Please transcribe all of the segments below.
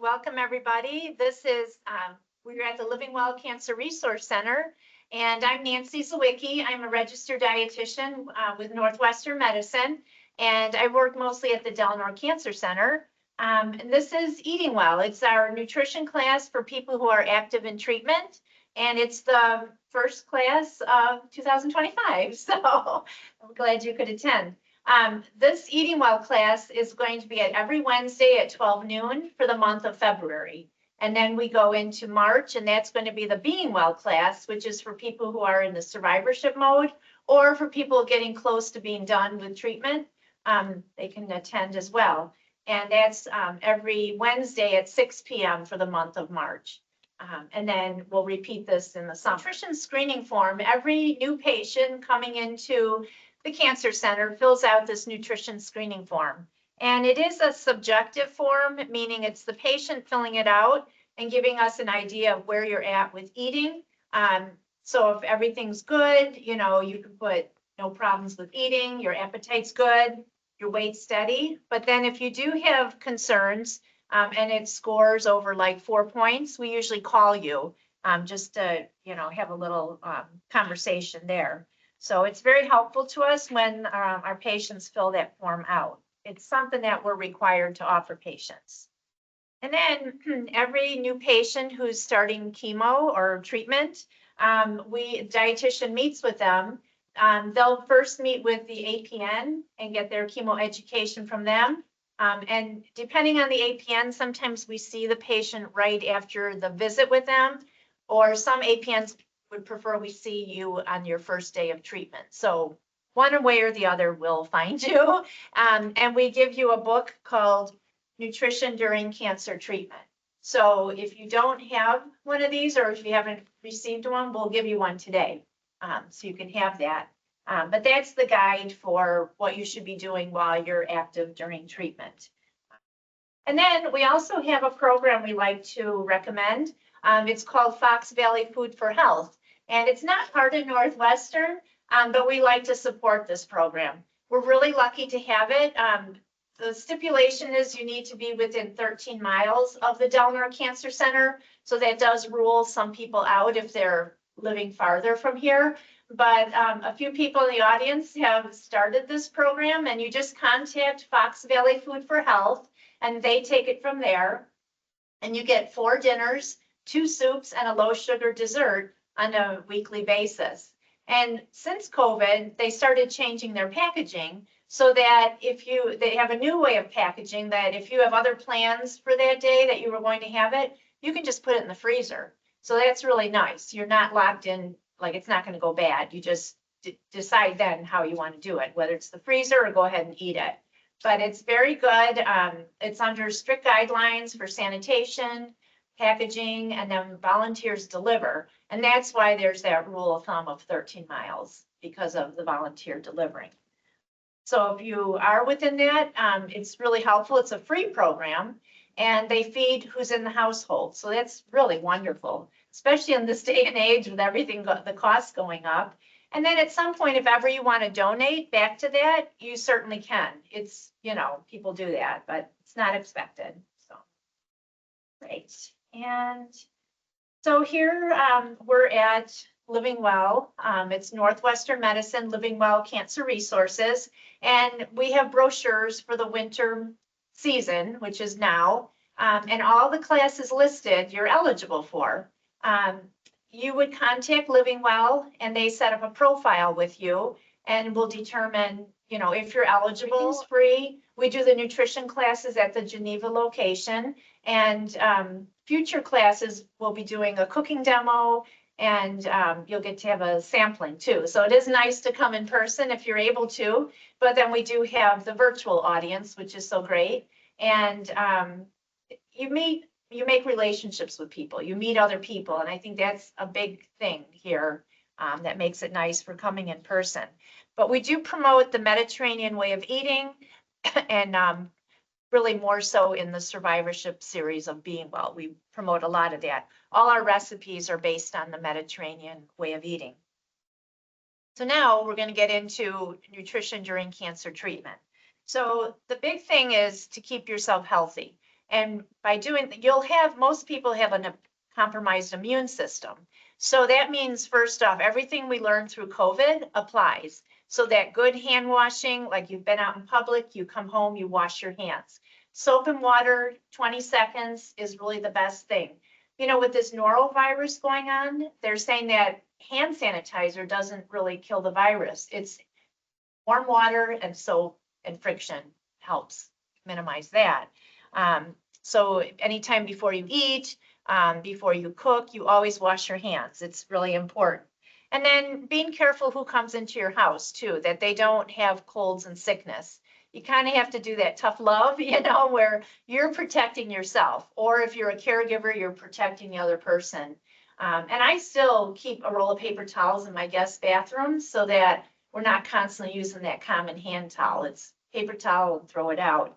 Welcome everybody. This is, we're at the Living Well Cancer Resource Center, and I'm Nancy Zawicki. I'm a registered dietitian with Northwestern Medicine, and I work mostly at the Del Norte Cancer Center. And this is Eating Well. It's our nutrition class for people who are active in treatment, and it's the first class of 2025, so I'm glad you could attend. This Eating Well class is going to be at every Wednesday at 12 noon for the month of February. And then we go into March, and that's going to be the Being Well class, which is for people who are in the survivorship mode or for people getting close to being done with treatment. They can attend as well. And that's every Wednesday at 6 p.m. for the month of March. And then we'll repeat this in the summer. Nutrition screening form. Every new patient coming into the Cancer Center fills out this nutrition screening form. And it is a subjective form, meaning it's the patient filling it out and giving us an idea of where you're at with eating. So if everything's good, you know, you can put no problems with eating, your appetite's good, your weight's steady. But then if you do have concerns and it scores over like 4 points, we usually call you just to, you know, have a little conversation there. So it's very helpful to us when our patients fill that form out. It's something that we're required to offer patients. And then every new patient who's starting chemo or treatment, dietitian meets with them. They'll first meet with the APN and get their chemo education from them. And depending on the APN, sometimes we see the patient right after the visit with them, or some APNs would prefer we see you on your first day of treatment. So one way or the other will find you. And we give you a book called Nutrition During Cancer Treatment. So if you don't have one of these, or if you haven't received one, we'll give you one today. So you can have that. But that's the guide for what you should be doing while you're active during treatment. And then we also have a program we like to recommend. It's called Fox Valley Food for Health. And it's not part of Northwestern, but we like to support this program. We're really lucky to have it. The stipulation is you need to be within 13 miles of the Del Norte Cancer Center. So that does rule some people out if they're living farther from here. But a few people in the audience have started this program, and you just contact Fox Valley Food for Health, and they take it from there. And you get 4 dinners, 2 soups, and a low sugar dessert on a weekly basis. And since COVID, they started changing their packaging so that they have a new way of packaging that if you have other plans for that day that you were going to have it, you can just put it in the freezer. So that's really nice. You're not locked in, like it's not going to go bad. You just decide then how you want to do it, whether it's the freezer or go ahead and eat it. But it's very good. It's under strict guidelines for sanitation, packaging, and then volunteers deliver. And that's why there's that rule of thumb of 13 miles because of the volunteer delivering. So if you are within that, it's really helpful. It's a free program, and they feed who's in the household. So that's really wonderful, especially in this day and age with everything, the costs going up. And then at some point, if ever you want to donate back to that, you certainly can. It's, you know, people do that, but it's not expected. So great. And so here we're at Living Well. It's Northwestern Medicine, Living Well Cancer Resources. And we have brochures for the winter season, which is now, and all the classes listed you're eligible for. You would contact Living Well, and they set up a profile with you, and will determine, you know, if you're eligible. Everything's free. We do the nutrition classes at the Geneva location, and future classes we'll be doing a cooking demo, and you'll get to have a sampling too. So it is nice to come in person if you're able to, but then we do have the virtual audience, which is so great. And you make relationships with people, you meet other people, and I think that's a big thing here that makes it nice for coming in person. But we do promote the Mediterranean way of eating, and really more so in the survivorship series of Being Well. We promote a lot of that. All our recipes are based on the Mediterranean way of eating. So now we're going to get into nutrition during cancer treatment. So the big thing is to keep yourself healthy. And by doing, most people have a compromised immune system. So that means, first off, everything we learned through COVID applies. So that good hand washing, like you've been out in public, you come home, you wash your hands. Soap and water, 20 seconds is really the best thing. You know, with this norovirus going on, they're saying that hand sanitizer doesn't really kill the virus. It's warm water and soap and friction helps minimize that. So anytime before you eat, before you cook, you always wash your hands. It's really important. And then being careful who comes into your house too, that they don't have colds and sickness. You kind of have to do that tough love, you know, where you're protecting yourself, or if you're a caregiver, you're protecting the other person. And I still keep a roll of paper towels in my guest bathroom so that we're not constantly using that common hand towel. It's paper towel and throw it out.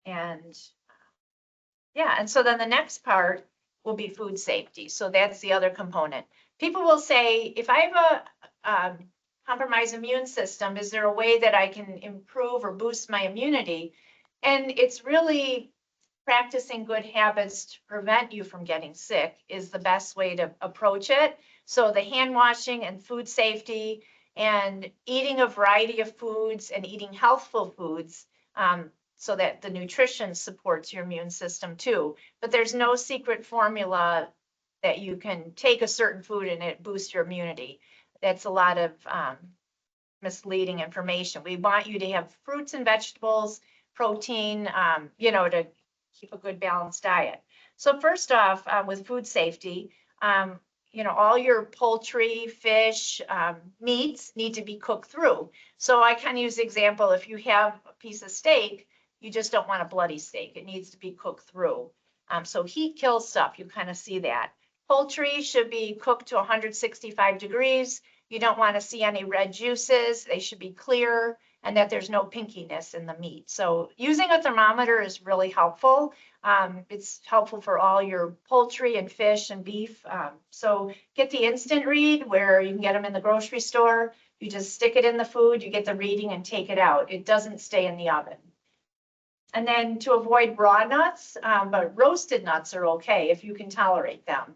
And so then the next part will be food safety. So that's the other component. People will say, if I have a compromised immune system, is there a way that I can improve or boost my immunity? And it's really practicing good habits to prevent you from getting sick is the best way to approach it. So the hand washing and food safety and eating a variety of foods and eating healthful foods, so that the nutrition supports your immune system too. But there's no secret formula that you can take a certain food and it boosts your immunity. That's a lot of misleading information. We want you to have fruits and vegetables, protein, you know, to keep a good balanced diet. So first off, with food safety, you know, all your poultry, fish, meats need to be cooked through. So I can use the example, if you have a piece of steak, you just don't want a bloody steak. It needs to be cooked through. So heat kills stuff. You kind of see that. Poultry should be cooked to 165 degrees. You don't want to see any red juices. They should be clear and that there's no pinkiness in the meat. So using a thermometer is really helpful. It's helpful for all your poultry and fish and beef. So get the instant read where you can get them in the grocery store. You just stick it in the food, you get the reading and take it out. It doesn't stay in the oven. And then to avoid raw nuts, but roasted nuts are okay if you can tolerate them.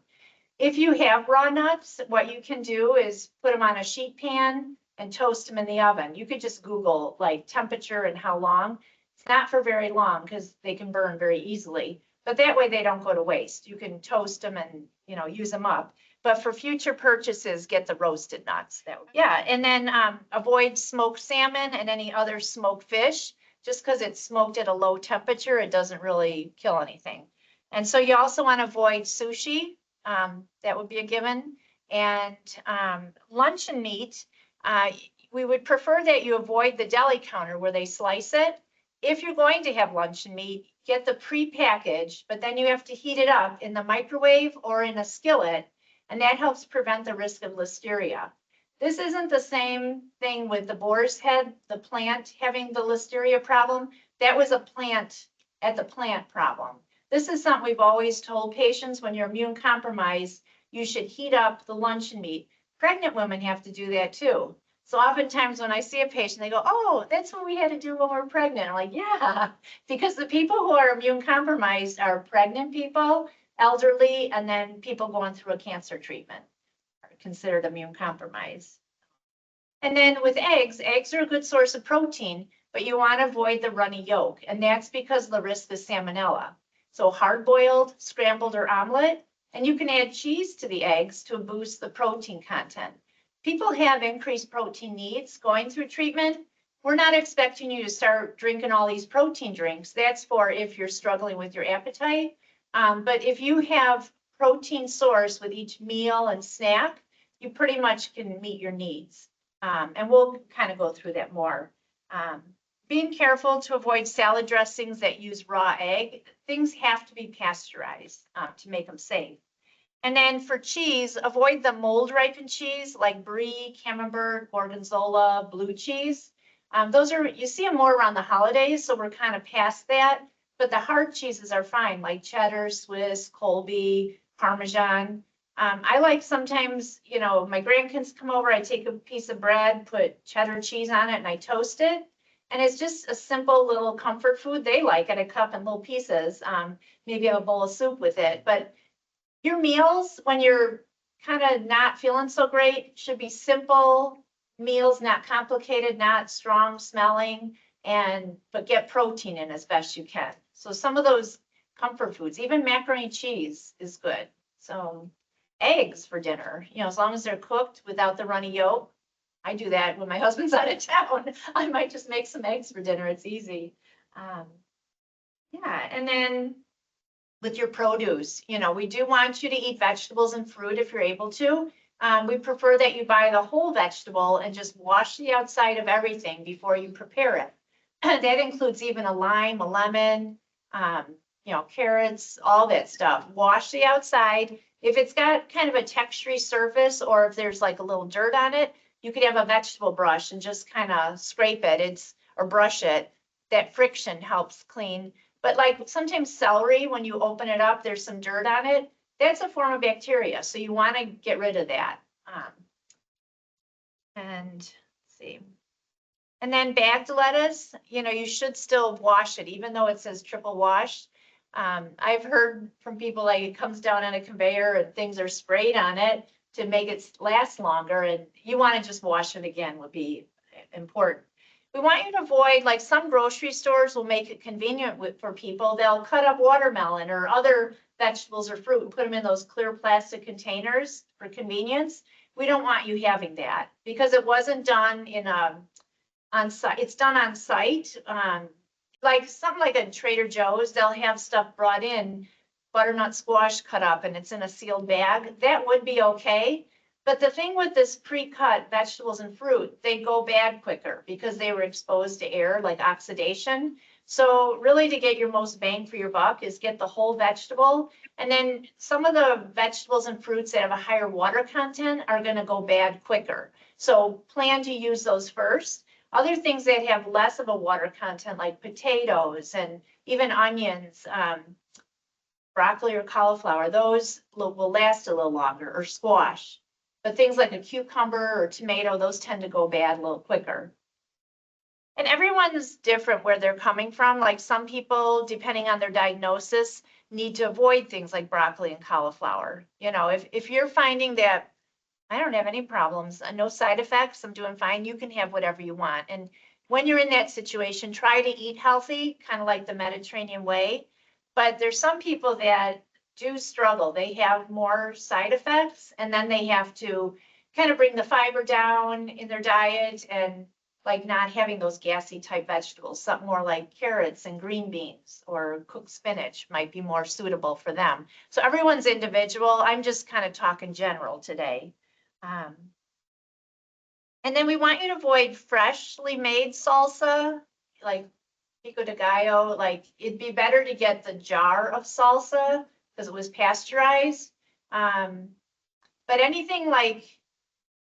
If you have raw nuts, what you can do is put them on a sheet pan and toast them in the oven. You could just Google like temperature and how long. It's not for very long because they can burn very easily, but that way they don't go to waste. You can toast them and, you know, use them up. But for future purchases, get the roasted nuts. And then avoid smoked salmon and any other smoked fish. Just because it's smoked at a low temperature, it doesn't really kill anything. And so you also want to avoid sushi. That would be a given. And luncheon meat, we would prefer that you avoid the deli counter where they slice it. If you're going to have luncheon meat, get the pre-packaged, but then you have to heat it up in the microwave or in a skillet, and that helps prevent the risk of listeria. This isn't the same thing with the boar's head, the plant having the listeria problem. That was a plant at the plant problem. This is something we've always told patients: when you're immune compromised, you should heat up the luncheon meat. Pregnant women have to do that too. So oftentimes when I see a patient, they go, "Oh, that's what we had to do when we were pregnant." I'm like, yeah, because the people who are immune compromised are pregnant people, elderly, and then people going through a cancer treatment are considered immune compromised. And then with eggs are a good source of protein, but you want to avoid the runny yolk, and that's because of the risk of salmonella. So hard-boiled, scrambled, or omelet, and you can add cheese to the eggs to boost the protein content. People have increased protein needs going through treatment. We're not expecting you to start drinking all these protein drinks. That's for if you're struggling with your appetite. But if you have protein source with each meal and snack, you pretty much can meet your needs. And we'll kind of go through that more. Being careful to avoid salad dressings that use raw egg. Things have to be pasteurized to make them safe. And then for cheese, avoid the mold ripened cheese like brie, camembert, gorgonzola, blue cheese. Those are, you see them more around the holidays, so we're kind of past that. But the hard cheeses are fine, like cheddar, Swiss, Colby, Parmesan. I like sometimes, you know, my grandkids come over, I take a piece of bread, put cheddar cheese on it, and I toast it. And it's just a simple little comfort food they like in a cup in little pieces. Maybe have a bowl of soup with it. But your meals, when you're kind of not feeling so great, should be simple meals, not complicated, not strong smelling, but get protein in as best you can. So some of those comfort foods, even macaroni and cheese is good. So eggs for dinner, as long as they're cooked without the runny yolk. I do that when my husband's out of town. I might just make some eggs for dinner. It's easy. Yeah, and then with your produce, we do want you to eat vegetables and fruit if you're able to. We prefer that you buy the whole vegetable and just wash the outside of everything before you prepare it. That includes even a lime, a lemon, carrots, all that stuff. Wash the outside. If it's got kind of a textury surface or if there's like a little dirt on it, you could have a vegetable brush and just kind of scrape it or brush it. That friction helps clean. But like sometimes celery, when you open it up, there's some dirt on it. That's a form of bacteria. So you want to get rid of that. And let's see. And then bagged lettuce, you should still wash it, even though it says triple washed. I've heard from people like it comes down on a conveyor and things are sprayed on it to make it last longer. And you want to just wash it again would be important. We want you to avoid, like some grocery stores will make it convenient for people. They'll cut up watermelon or other vegetables or fruit and put them in those clear plastic containers for convenience. We don't want you having that because it wasn't done on site. It's done on site. Like something like a Trader Joe's, they'll have stuff brought in, butternut squash cut up and it's in a sealed bag. That would be okay. But the thing with this pre-cut vegetables and fruit, they go bad quicker because they were exposed to air like oxidation. So really to get your most bang for your buck is get the whole vegetable. And then some of the vegetables and fruits that have a higher water content are going to go bad quicker. So plan to use those first. Other things that have less of a water content like potatoes and even onions, broccoli or cauliflower, those will last a little longer, or squash. But things like a cucumber or tomato, those tend to go bad a little quicker. And everyone's different where they're coming from. Like some people, depending on their diagnosis, need to avoid things like broccoli and cauliflower. If you're finding that I don't have any problems, no side effects, I'm doing fine, you can have whatever you want. And when you're in that situation, try to eat healthy, kind of like the Mediterranean way. But there's some people that do struggle. They have more side effects, and then they have to kind of bring the fiber down in their diet and like not having those gassy type vegetables. Something more like carrots and green beans or cooked spinach might be more suitable for them. So everyone's individual. I'm just kind of talking general today. And then we want you to avoid freshly made salsa, like pico de gallo. Like it'd be better to get the jar of salsa because it was pasteurized. But anything like,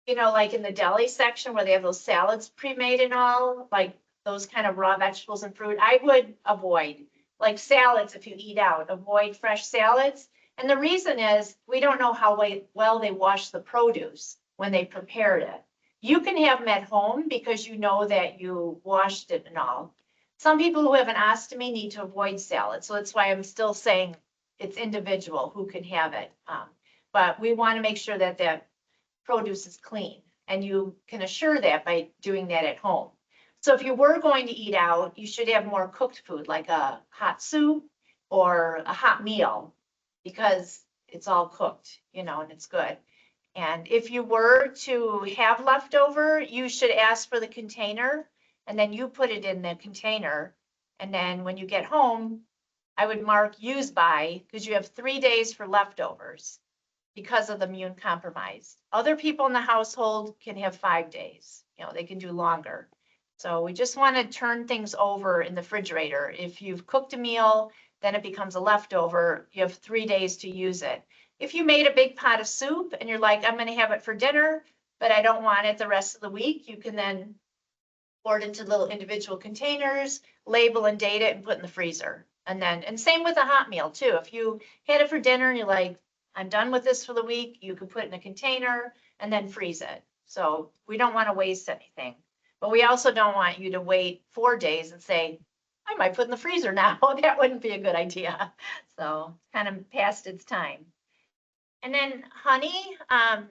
like in the deli section where they have those salads pre-made and all, like those kind of raw vegetables and fruit, I would avoid. Like salads, if you eat out, avoid fresh salads. And the reason is we don't know how well they wash the produce when they prepared it. You can have them at home because you know that you washed it and all. Some people who have an ostomy need to avoid salad. So that's why I'm still saying it's individual who can have it. But we want to make sure that that produce is clean. And you can assure that by doing that at home. So if you were going to eat out, you should have more cooked food like a hot soup or a hot meal because it's all cooked, and it's good. And if you were to have leftover, you should ask for the container and then you put it in the container. And then when you get home, I would mark use by because you have 3 days for leftovers because of the immune compromise. Other people in the household can have 5 days, they can do longer. So we just want to turn things over in the refrigerator. If you've cooked a meal, then it becomes a leftover. You have 3 days to use it. If you made a big pot of soup and you're like, I'm going to have it for dinner, but I don't want it the rest of the week, you can then pour it into little individual containers, label and date it and put in the freezer. And same with a hot meal too. If you had it for dinner and you're like, I'm done with this for the week, you could put it in a container and then freeze it. So we don't want to waste anything. But we also don't want you to wait 4 days and say, I might put in the freezer now. That wouldn't be a good idea. So kind of past its time. And then honey, a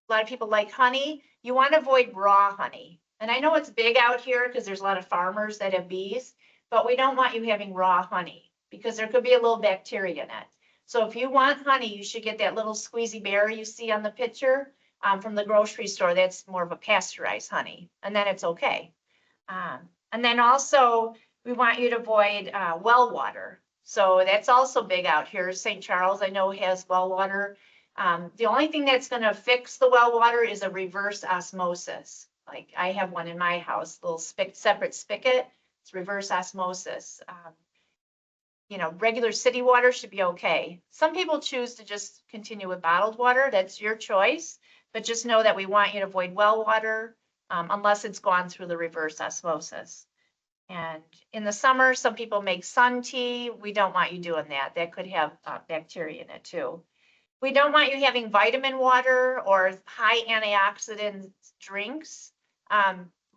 lot of people like honey. You want to avoid raw honey. And I know it's big out here because there's a lot of farmers that have bees, but we don't want you having raw honey because there could be a little bacteria in it. So if you want honey, you should get that little squeezy bear you see on the picture from the grocery store. That's more of a pasteurized honey, and then it's okay. And then also we want you to avoid well water. So that's also big out here. St. Charles, I know, has well water. The only thing that's going to fix the well water is a reverse osmosis. Like I have one in my house, little separate spigot. It's reverse osmosis. You know, regular city water should be okay. Some people choose to just continue with bottled water. That's your choice. But just know that we want you to avoid well water unless it's gone through the reverse osmosis. And in the summer, some people make sun tea. We don't want you doing that. That could have bacteria in it too. We don't want you having vitamin water or high antioxidant drinks.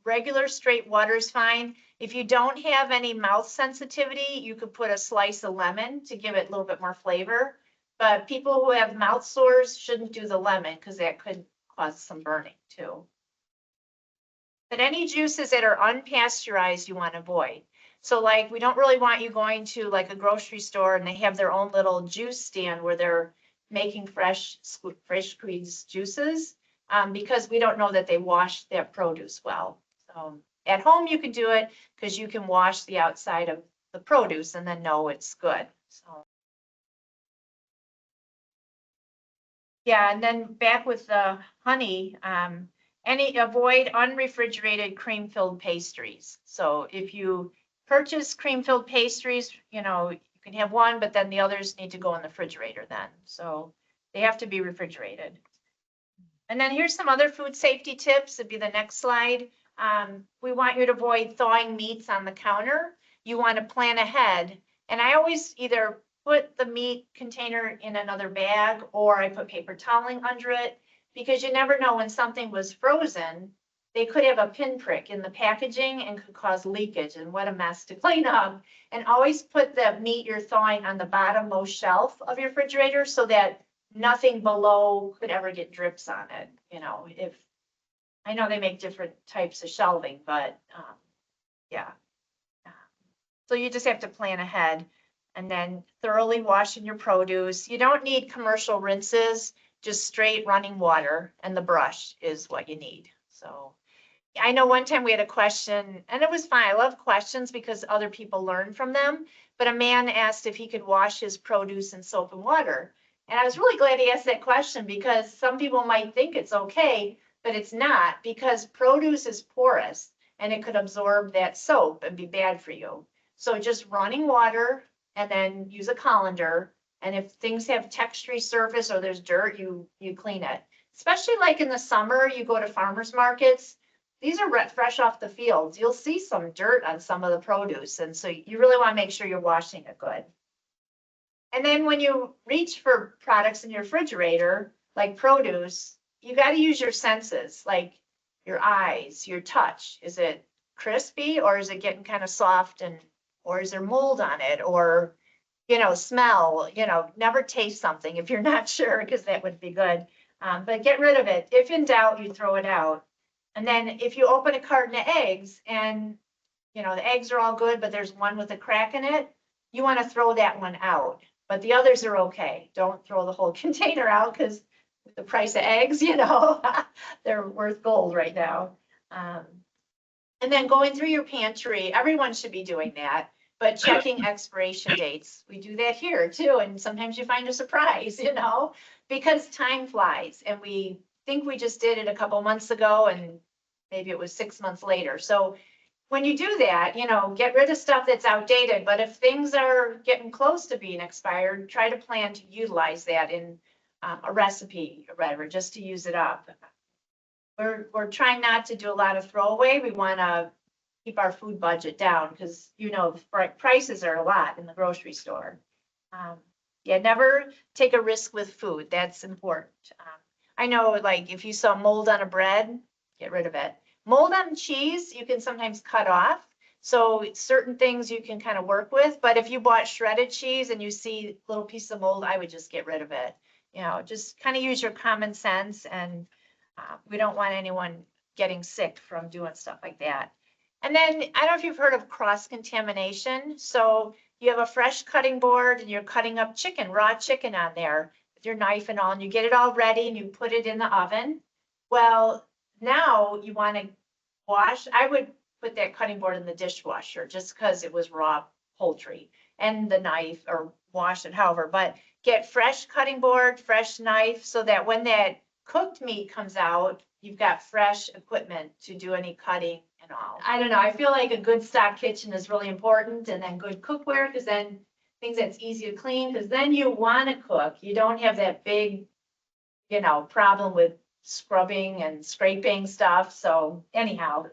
Regular straight water is fine. If you don't have any mouth sensitivity, you could put a slice of lemon to give it a little bit more flavor. But people who have mouth sores shouldn't do the lemon because that could cause some burning too. But any juices that are unpasteurized, you want to avoid. So like, we don't really want you going to like a grocery store and they have their own little juice stand where they're making fresh squeezed juices because we don't know that they wash their produce well. So at home, you can do it because you can wash the outside of the produce and then know it's good. So. Yeah, and then back with the honey, avoid unrefrigerated cream-filled pastries. So if you purchase cream-filled pastries, you know, you can have one, but then the others need to go in the refrigerator then. So they have to be refrigerated. And then here's some other food safety tips. It'd be the next slide. We want you to avoid thawing meats on the counter. You want to plan ahead. And I always either put the meat container in another bag or I put paper toweling under it because you never know when something was frozen, they could have a pinprick in the packaging and could cause leakage, and what a mess to clean up. And always put the meat you're thawing on the bottommost shelf of your refrigerator so that nothing below could ever get drips on it. You know, if I know they make different types of shelving, but yeah. So you just have to plan ahead and then thoroughly washing your produce. You don't need commercial rinses, just straight running water and the brush is what you need. So I know one time we had a question and it was fine. I love questions because other people learn from them. But a man asked if he could wash his produce in soap and water. And I was really glad he asked that question because some people might think it's okay, but it's not because produce is porous and it could absorb that soap and be bad for you. So just running water and then use a colander. And if things have textury surface or there's dirt, you clean it. Especially like in the summer, you go to farmers markets. These are fresh off the fields. You'll see some dirt on some of the produce. And so you really want to make sure you're washing it good. And then when you reach for products in your refrigerator, like produce, you got to use your senses, like your eyes, your touch. Is it crispy or is it getting kind of soft or is there mold on it or, you know, smell, you know, never taste something if you're not sure because that would be good. But get rid of it. If in doubt, you throw it out. And then if you open a carton of eggs and, you know, the eggs are all good, but there's one with a crack in it, you want to throw that one out. But the others are okay. Don't throw the whole container out because with the price of eggs, you know, they're worth gold right now. And then going through your pantry, everyone should be doing that, but checking expiration dates. We do that here too. And sometimes you find a surprise, you know, because time flies and we think we just did it a couple months ago and maybe it was 6 months later. So when you do that, you know, get rid of stuff that's outdated, but if things are getting close to being expired, try to plan to utilize that in a recipe or whatever, just to use it up. We're trying not to do a lot of throwaway. We want to keep our food budget down because, you know, prices are a lot in the grocery store. Yeah, never take a risk with food. That's important. I know, like, if you saw mold on a bread, get rid of it. Mold on cheese, you can sometimes cut off. So certain things you can kind of work with, but if you bought shredded cheese and you see little piece of mold, I would just get rid of it. Just kind of use your common sense, and we don't want anyone getting sick from doing stuff like that. And then I don't know if you've heard of cross-contamination. So you have a fresh cutting board and you're cutting up chicken, raw chicken on there with your knife and all, and you get it all ready and you put it in the oven. Well, now you want to wash. I would put that cutting board in the dishwasher just because it was raw poultry, and the knife, or wash it however, but get fresh cutting board, fresh knife, so that when that cooked meat comes out, you've got fresh equipment to do any cutting and all. I don't know, I feel like a good stock kitchen is really important, and then good cookware, because then things that's easy to clean, because then you want to cook. You don't have that big, problem with scrubbing and scraping stuff. So anyhow,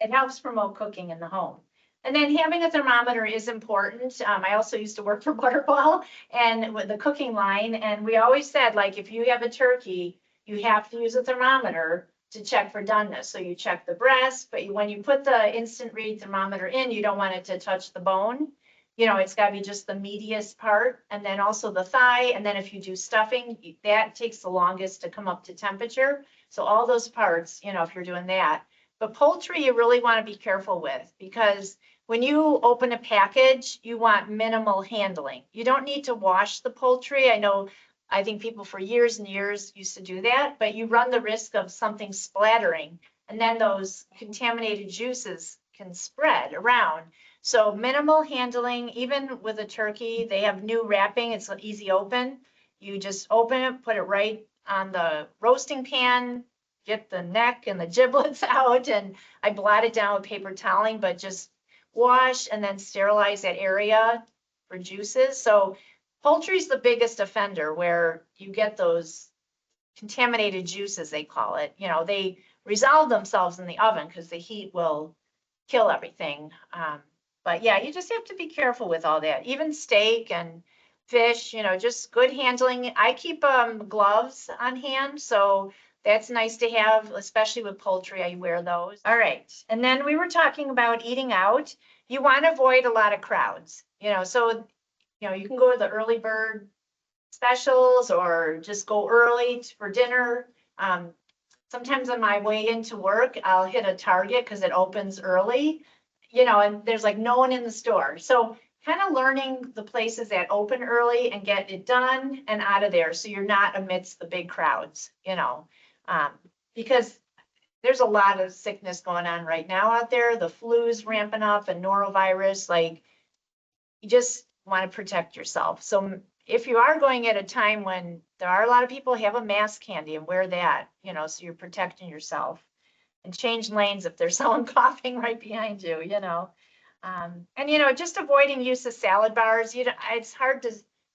it helps promote cooking in the home. And then having a thermometer is important. I also used to work for Butterball and with the cooking line. And we always said, like, if you have a turkey, you have to use a thermometer to check for doneness. So you check the breast, but when you put the instant read thermometer in, you don't want it to touch the bone. It's got to be just the meatiest part, and then also the thigh. And then if you do stuffing, that takes the longest to come up to temperature. So all those parts, if you're doing that. But poultry, you really want to be careful with, because when you open a package, you want minimal handling. You don't need to wash the poultry. I think people for years and years used to do that, but you run the risk of something splattering, and then those contaminated juices can spread around. So minimal handling. Even with a turkey, they have new wrapping. It's an easy open. You just open it, put it right on the roasting pan, get the neck and the giblets out, and I blot it down with paper toweling, but just wash and then sterilize that area for juices. So poultry is the biggest offender, where you get those contaminated juices, they call it. They resolve themselves in the oven because the heat will kill everything. But yeah, you just have to be careful with all that. Even steak and fish, just good handling. I keep gloves on hand, so that's nice to have, especially with poultry. I wear those. All right. And then we were talking about eating out. You want to avoid a lot of crowds, so, you can go to the early bird specials or just go early for dinner. Sometimes on my way into work, I'll hit a Target because it opens early, and there's like no one in the store. So kind of learning the places that open early and get it done and out of there, so you're not amidst the big crowds, because there's a lot of sickness going on right now out there. The flu's ramping up and norovirus, like, you just want to protect yourself. So if you are going at a time when there are a lot of people, have a mask handy and wear that, so you're protecting yourself. And change lanes if there's someone coughing right behind you, and just avoiding use of salad bars. It's hard to,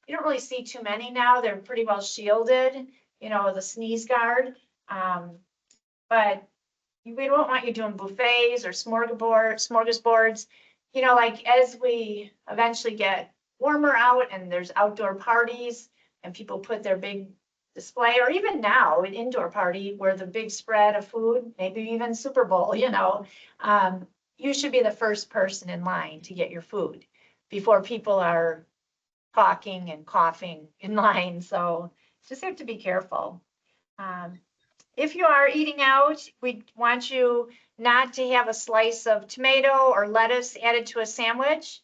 you don't really see too many now. They're pretty well shielded, the sneeze guard. But we don't want you doing buffets or smorgasbords. Like, as we eventually get warmer out and there's outdoor parties and people put their big display, or even now an indoor party where the big spread of food, maybe even Super Bowl, you should be the first person in line to get your food before people are talking and coughing in line. So just have to be careful. If you are eating out, we want you not to have a slice of tomato or lettuce added to a sandwich.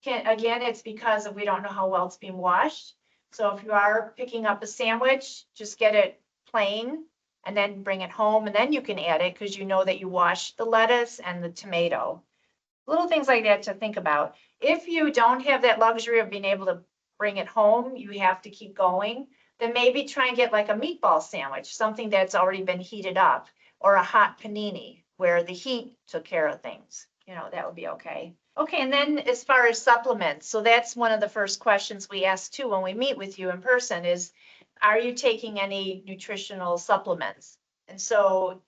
Again, it's because we don't know how well it's being washed. So if you are picking up a sandwich, just get it plain and then bring it home, and then you can add it because you know that you washed the lettuce and the tomato. Little things like that to think about. If you don't have that luxury of being able to bring it home, you have to keep going, then maybe try and get like a meatball sandwich, something that's already been heated up, or a hot panini where the heat took care of things. That would be okay. Okay, and then as far as supplements, so that's one of the first questions we ask too when we meet with you in person is, are you taking any nutritional supplements? And so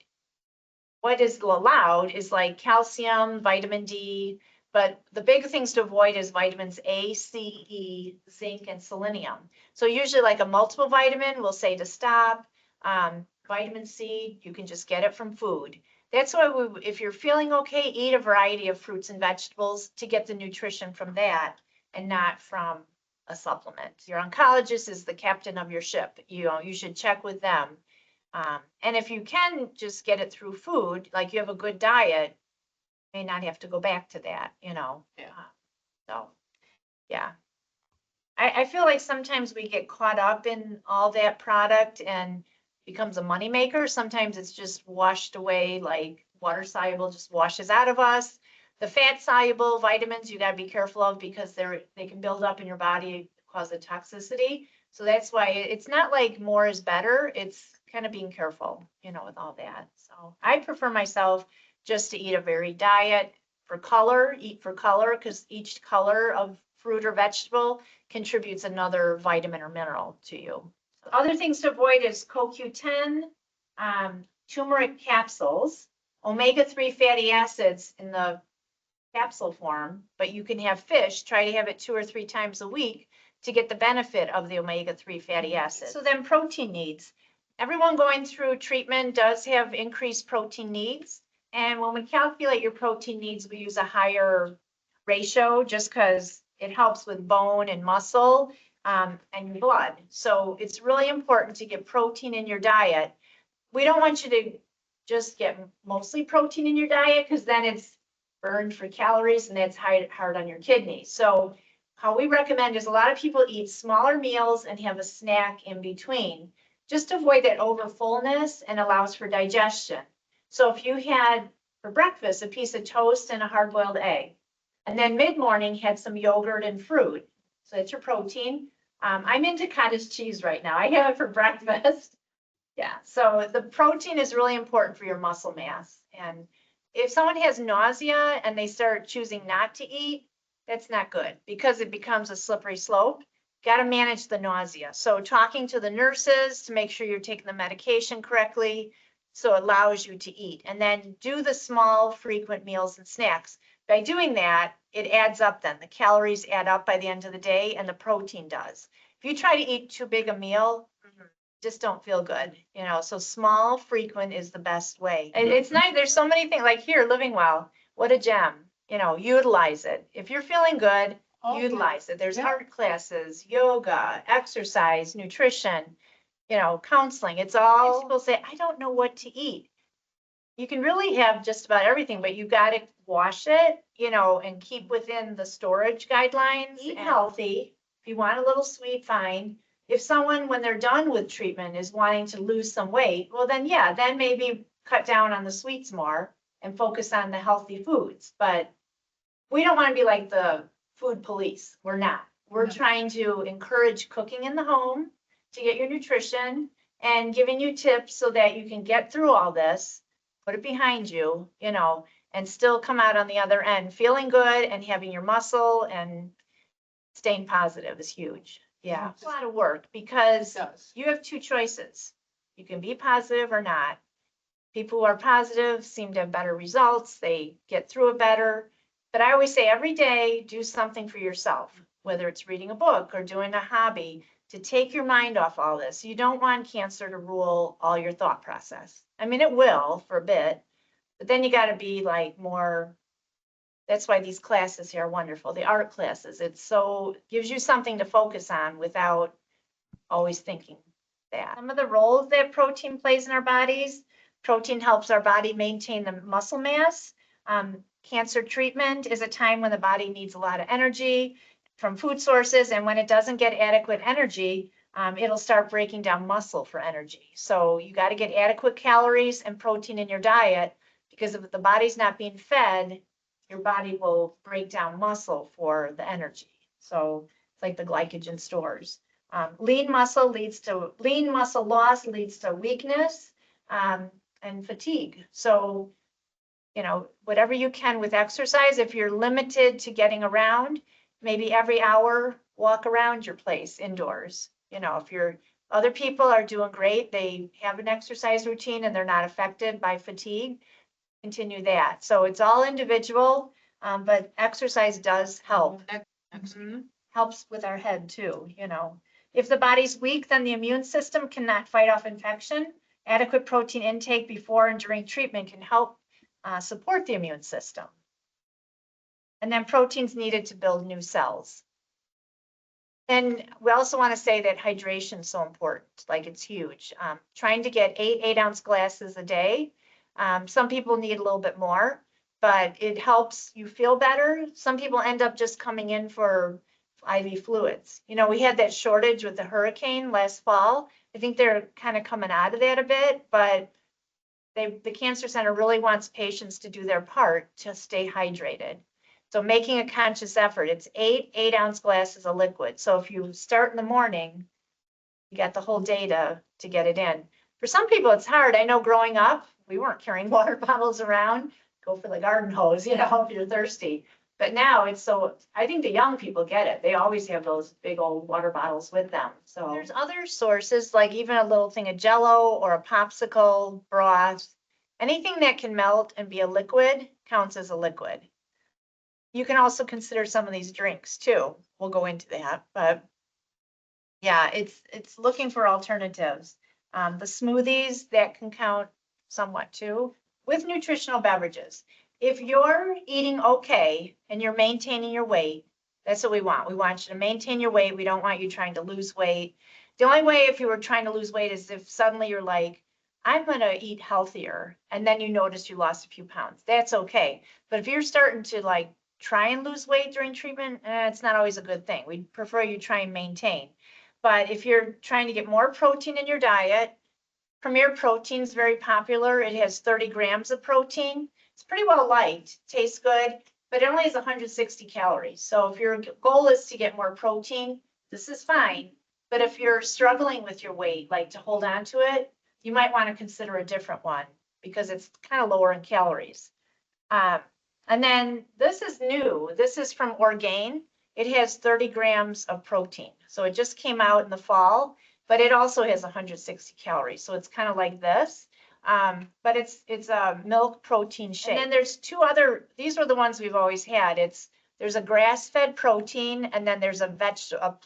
what is allowed is like calcium, vitamin D, but the big things to avoid is vitamins A, C, E, zinc, and selenium. So usually like a multiple vitamin, we'll say to stop. Vitamin C, you can just get it from food. that's why if you're feeling okay, eat a variety of fruits and vegetables to get the nutrition from that and not from a supplement. Your oncologist is the captain of your ship. You should check with them. And if you can just get it through food, like you have a good diet, may not have to go back to that, Yeah. So, yeah. I feel like sometimes we get caught up in all that product and becomes a moneymaker. Sometimes it's just washed away, like water soluble just washes out of us. The fat soluble vitamins you got to be careful of because they can build up in your body, cause a toxicity. So that's why it's not like more is better. It's kind of being careful, with all that. So I prefer myself just to eat a varied diet eat for color, because each color of fruit or vegetable contributes another vitamin or mineral to you. Other things to avoid is CoQ10, turmeric capsules, omega-3 fatty acids in the capsule form, but you can have fish. Try to have it 2 or 3 times a week to get the benefit of the omega-3 fatty acids. So then protein needs. Everyone going through treatment does have increased protein needs. And when we calculate your protein needs, we use a higher ratio just because it helps with bone and muscle and blood. So it's really important to get protein in your diet. We don't want you to just get mostly protein in your diet because then it's burned for calories and that's hard on your kidneys. So how we recommend is a lot of people eat smaller meals and have a snack in between. Just to avoid that over fullness and allows for digestion. So if you had for breakfast a piece of toast and a hard-boiled egg, and then mid-morning had some yogurt and fruit, so that's your protein. I'm into cottage cheese right now. I have it for breakfast. Yeah, so the protein is really important for your muscle mass. And if someone has nausea and they start choosing not to eat, that's not good because it becomes a slippery slope. Got to manage the nausea. So talking to the nurses to make sure you're taking the medication correctly, so it allows you to eat. And then do the small, frequent meals and snacks. By doing that, it adds up then. The calories add up by the end of the day and the protein does. If you try to eat too big a meal, just don't feel good, so small, frequent is the best way. It's nice. There's so many things like here, Living Well, what a gem, utilize it. If you're feeling good, utilize it. There's art classes, yoga, exercise, nutrition, counseling. It's all people say, I don't know what to eat. You can really have just about everything, but you got to wash it, and keep within the storage guidelines. Eat healthy. If you want a little sweet, fine. If someone, when they're done with treatment, is wanting to lose some weight, well, then maybe cut down on the sweets more and focus on the healthy foods. But we don't want to be like the food police. We're not. We're trying to encourage cooking in the home to get your nutrition and giving you tips so that you can get through all this, put it behind you, and still come out on the other end feeling good and having your muscle and staying positive is huge. Yeah, it's a lot of work because you have 2 choices. You can be positive or not. People who are positive seem to have better results. They get through it better. But I always say every day, do something for yourself, whether it's reading a book or doing a hobby to take your mind off all this. You don't want cancer to rule all your thought process. I mean, it will for a bit, but then you got to be like more. That's why these classes here are wonderful. The art classes, gives you something to focus on without always thinking that. Some of the roles that protein plays in our bodies, protein helps our body maintain the muscle mass. Cancer treatment is a time when the body needs a lot of energy from food sources. And when it doesn't get adequate energy, it'll start breaking down muscle for energy. So you got to get adequate calories and protein in your diet because if the body's not being fed, your body will break down muscle for the energy. So it's like the glycogen stores. Lean muscle loss leads to weakness and fatigue. So, whatever you can with exercise, if you're limited to getting around, maybe every hour, walk around your place indoors. If other people are doing great, they have an exercise routine and they're not affected by fatigue, continue that. So it's all individual, but exercise does help. Helps with our head too, If the body's weak, then the immune system cannot fight off infection. Adequate protein intake before and during treatment can help support the immune system. And then proteins needed to build new cells. And we also want to say that hydration is so important, like it's huge. Trying to get 8-ounce glasses a day. Some people need a little bit more, but it helps you feel better. Some people end up just coming in for IV fluids. You know, we had that shortage with the hurricane last fall. I think they're kind of coming out of that a bit, but the Cancer Center really wants patients to do their part to stay hydrated. So making a conscious effort, it's 8-ounce glasses of liquid. So if you start in the morning, you got the whole day to get it in. For some people, it's hard. I know growing up, we weren't carrying water bottles around. Go for the garden hose, you know, if you're thirsty. But now it's so, I think the young people get it. They always have those big old water bottles with them. So there's other sources, like even a little thing of Jello or a popsicle, broth. Anything that can melt and be a liquid counts as a liquid. You can also consider some of these drinks too. We'll go into that, but yeah, it's looking for alternatives. The smoothies, that can count somewhat too, with nutritional beverages. If you're eating okay and you're maintaining your weight, that's what we want. We want you to maintain your weight. We don't want you trying to lose weight. The only way if you were trying to lose weight is if suddenly you're like, I'm going to eat healthier, and then you notice you lost a few pounds. That's okay. But if you're starting to like try and lose weight during treatment, it's not always a good thing. We prefer you try and maintain. But if you're trying to get more protein in your diet, Premier Protein is very popular. It has 30 grams of protein. It's pretty well liked, tastes good, but it only has 160 calories. So if your goal is to get more protein, this is fine. But if you're struggling with your weight, like to hold on to it, you might want to consider a different one because it's kind of lower in calories. And then this is new. This is from Orgain. It has 30 grams of protein. So it just came out in the fall, but it also has 160 calories. So it's kind of like this, but it's a milk protein shake. And then there's two other, these are the ones we've always had. There's a grass-fed protein, and then there's a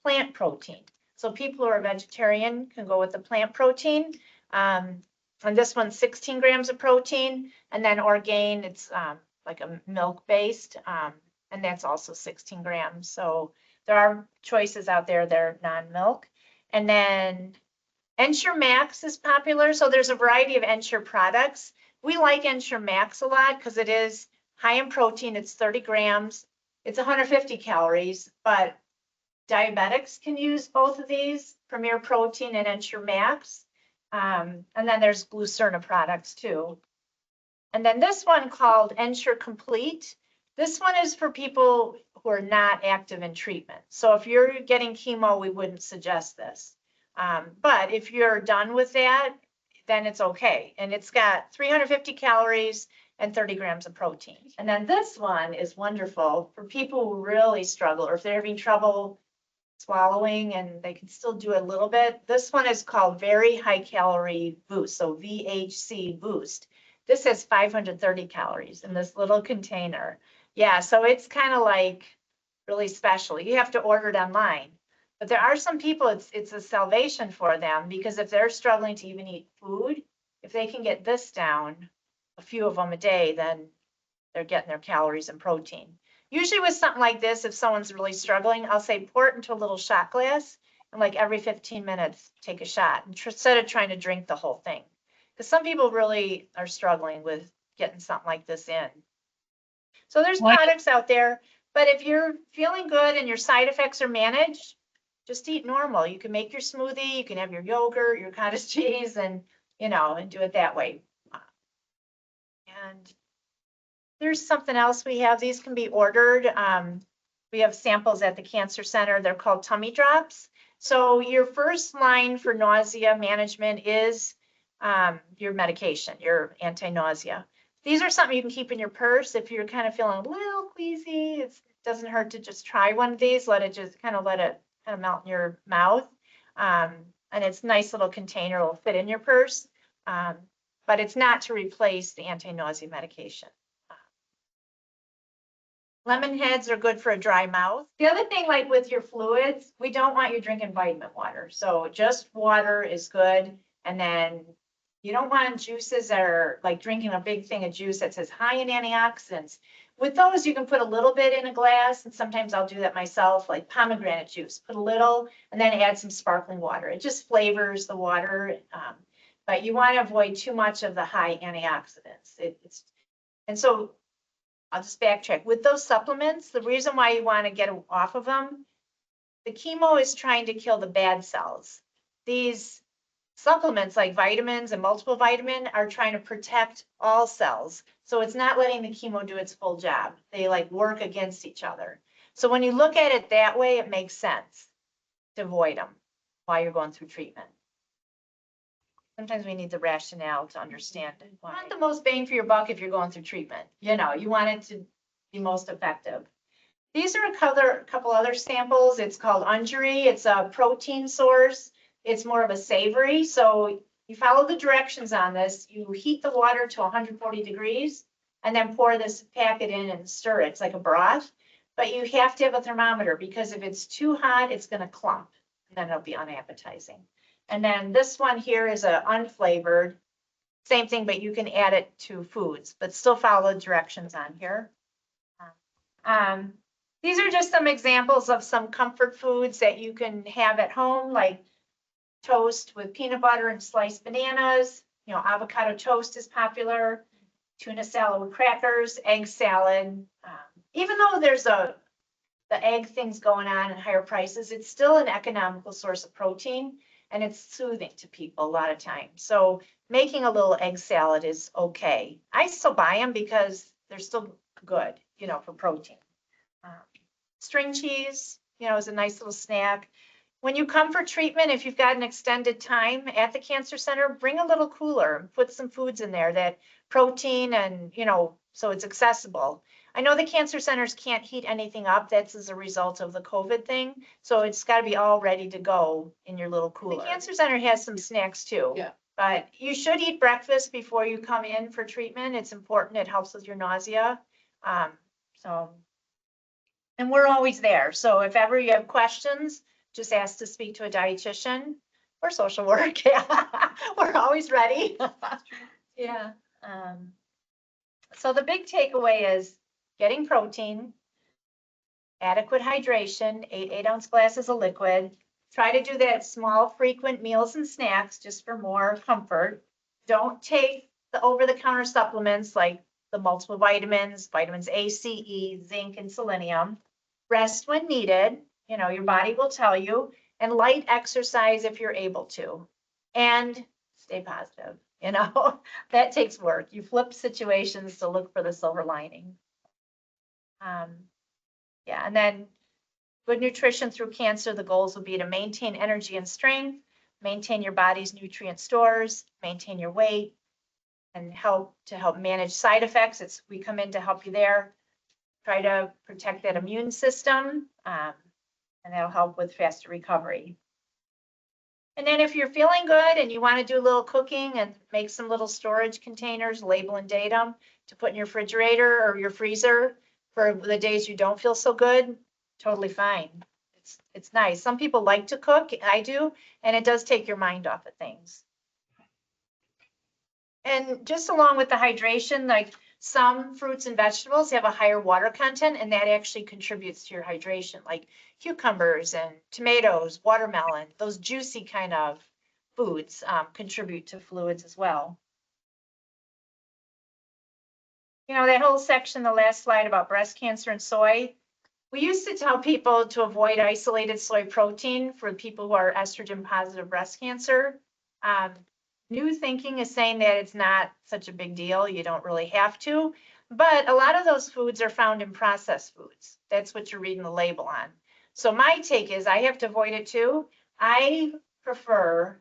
plant protein. So people who are vegetarian can go with the plant protein. And this one's 16 grams of protein, and then Orgain, it's like a milk-based, and that's also 16 grams. So there are choices out there that are non-milk. And then Ensure Max is popular. So there's a variety of Ensure products. We like Ensure Max a lot because it is high in protein. It's 30 grams. It's 150 calories, but diabetics can use both of these, Premier Protein and Ensure Max. And then there's Glucerna products too. And then this one called Ensure Complete. This one is for people who are not active in treatment. So if you're getting chemo, we wouldn't suggest this. But if you're done with that, then it's okay. And it's got 350 calories and 30 grams of protein. And then this one is wonderful for people who really struggle, or if they're having trouble swallowing and they can still do a little bit. This one is called Very High Calorie Boost, so VHC Boost. This has 530 calories in this little container. Yeah, so it's kind of like really special. You have to order it online. But there are some people, it's a salvation for them, because if they're struggling to even eat food, if they can get this down, a few of them a day, then they're getting their calories and protein. Usually with something like this, if someone's really struggling, I'll say pour it into a little shot glass, and like every 15 minutes, take a shot instead of trying to drink the whole thing. Because some people really are struggling with getting something like this in. So there's products out there, but if you're feeling good and your side effects are managed, just eat normal. You can make your smoothie, you can have your yogurt, your cottage cheese, and and do it that way. And there's something else we have. These can be ordered. We have samples at the Cancer Center. They're called tummy drops. So your first line for nausea management is your medication, your anti-nausea. These are something you can keep in your purse if you're kind of feeling a little queasy. It doesn't hurt to just try one of these. Let it melt in your mouth. And it's a nice little container. It'll fit in your purse. But it's not to replace the anti-nausea medication. Lemon heads are good for a dry mouth. The other thing, like with your fluids, we don't want you drinking vitamin water. So just water is good. And then You don't want juices that are like drinking a big thing of juice that says high in antioxidants. With those, you can put a little bit in a glass, and sometimes I'll do that myself, like pomegranate juice. Put a little and then add some sparkling water. It just flavors the water, but you want to avoid too much of the high antioxidants. And so I'll just backtrack. With those supplements, the reason why you want to get off of them, the chemo is trying to kill the bad cells. These supplements like vitamins and multiple vitamin are trying to protect all cells. So it's not letting the chemo do its full job. They like work against each other. So when you look at it that way, it makes sense to avoid them while you're going through treatment. Sometimes we need the rationale to understand it. You want the most bang for your buck if you're going through treatment. You know, you want it to be most effective. These are a couple other samples. It's called Unjury. It's a protein source. It's more of a savory. So you follow the directions on this. You heat the water to 140 degrees and then pour this packet in and stir it. It's like a broth, but you have to have a thermometer because if it's too hot, it's going to clump and then it'll be unappetizing. And then this one here is a unflavored, same thing, but you can add it to foods, but still follow the directions on here. These are just some examples of some comfort foods that you can have at home, like toast with peanut butter and sliced bananas. You know, avocado toast is popular, tuna salad with crackers, egg salad. Even though there's the egg things going on and higher prices, it's still an economical source of protein and it's soothing to people a lot of times. So making a little egg salad is okay. I still buy them because they're still good, you know, for protein. String cheese, you know, is a nice little snack. When you come for treatment, if you've got an extended time at the cancer center, bring a little cooler and put some foods in there that protein and, you know, so it's accessible. I know the cancer centers can't heat anything up. That's as a result of the COVID thing. So it's got to be all ready to go in your little cooler. The cancer center has some snacks too. Yeah. But you should eat breakfast before you come in for treatment. It's important. It helps with your nausea. And we're always there. So if ever you have questions, just ask to speak to a dietitian or social work. Yeah, we're always ready. Yeah. So the big takeaway is getting protein, adequate hydration, 8-ounce glasses of liquid. Try to do that small, frequent meals and snacks just for more comfort. Don't take the over-the-counter supplements like the multiple vitamins, vitamins A, C, E, zinc, and selenium. Rest when needed. You know, your body will tell you, and light exercise if you're able to, and stay positive. You know, that takes work. You flip situations to look for the silver lining. Yeah, and then good nutrition through cancer. The goals will be to maintain energy and strength, maintain your body's nutrient stores, maintain your weight, and help manage side effects. We come in to help you there. Try to protect that immune system, and that'll help with faster recovery. And then if you're feeling good and you want to do a little cooking and make some little storage containers, label and date them to put in your refrigerator or your freezer for the days you don't feel so good, totally fine. It's nice. Some people like to cook, I do, and it does take your mind off of things. And just along with the hydration, like some fruits and vegetables have a higher water content, and that actually contributes to your hydration, like cucumbers and tomatoes, watermelon, those juicy kind of foods contribute to fluids as well. You know, that whole section, the last slide about breast cancer and soy, we used to tell people to avoid isolated soy protein for people who are estrogen positive breast cancer. New thinking is saying that it's not such a big deal. You don't really have to, but a lot of those foods are found in processed foods. That's what you're reading the label on. So my take is I have to avoid it too. I prefer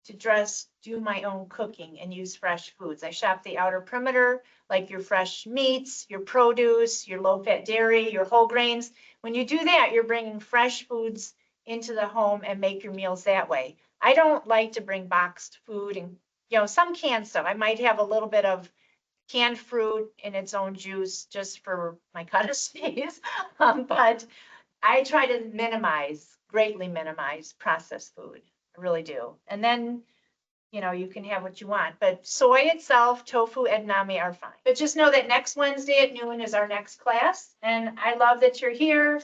to just do my own cooking and use fresh foods. I shop the outer perimeter, like your fresh meats, your produce, your low-fat dairy, your whole grains. When you do that, you're bringing fresh foods into the home and make your meals that way. I don't like to bring boxed food and, you know, some canned stuff. I might have a little bit of canned fruit in its own juice just for my cottage but I try to greatly minimize processed food. I really do. And then you know, you can have what you want, but soy itself, tofu, edamame are fine. But just know that next Wednesday at noon is our next class, and I love that you're here.